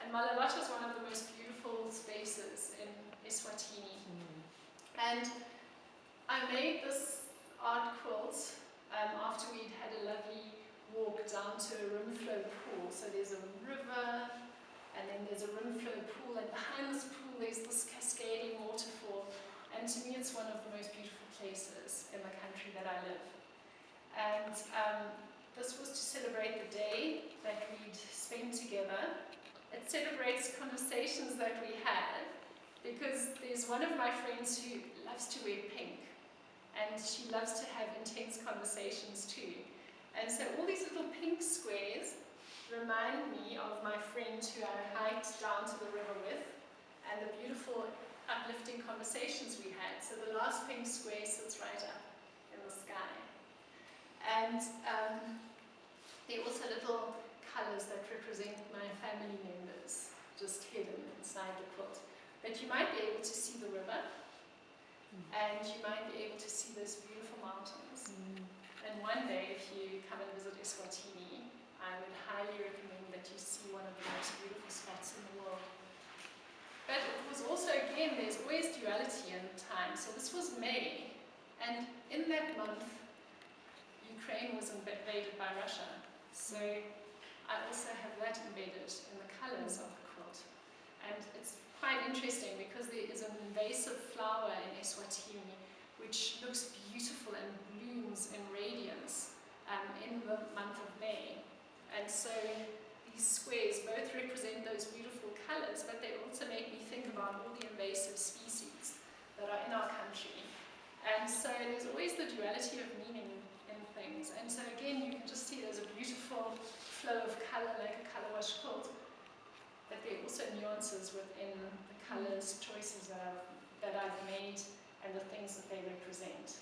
And Malolotja is one of the most beautiful spaces in Eswatini. And I made this art quilt after we'd had a lovely walk down to a rim flow pool. So there's a river, and then there's a rim flow pool, and behind this pool there's this cascading waterfall. And to me it's one of the most beautiful places in the country that I live. And this was to celebrate the day that we'd spent together. It celebrates conversations that we had, because there's one of my friends who loves to wear pink, and she loves to have intense conversations too. And so all these little pink squares remind me of my friend who I hiked down to the river with, and the beautiful uplifting conversations we had. So the last pink square sits right up in the sky. And there are also little colours that represent my family members, just hidden inside the quilt. But you might be able to see the river, and you might be able to see those beautiful mountains. And one day, if you come and visit Eswatini, I would highly recommend that you see one of the most beautiful spots in the world. But it was also, again, there's always duality in time. So this was May, and in that month, Ukraine was invaded by Russia. So I also have that embedded in the colours of the quilt. And it's quite interesting because there is an invasive flower in Eswatini which looks beautiful and blooms in radiance in the month of May. And so these squares both represent those beautiful colours, but they also make me think about all the invasive species that are in our country. And so there's always the duality of meaning in things. And so again, you can just see there's a beautiful flow of colour, like a colour wash quilt, but there are also nuances within the colours, choices that I've made, and the things that they represent.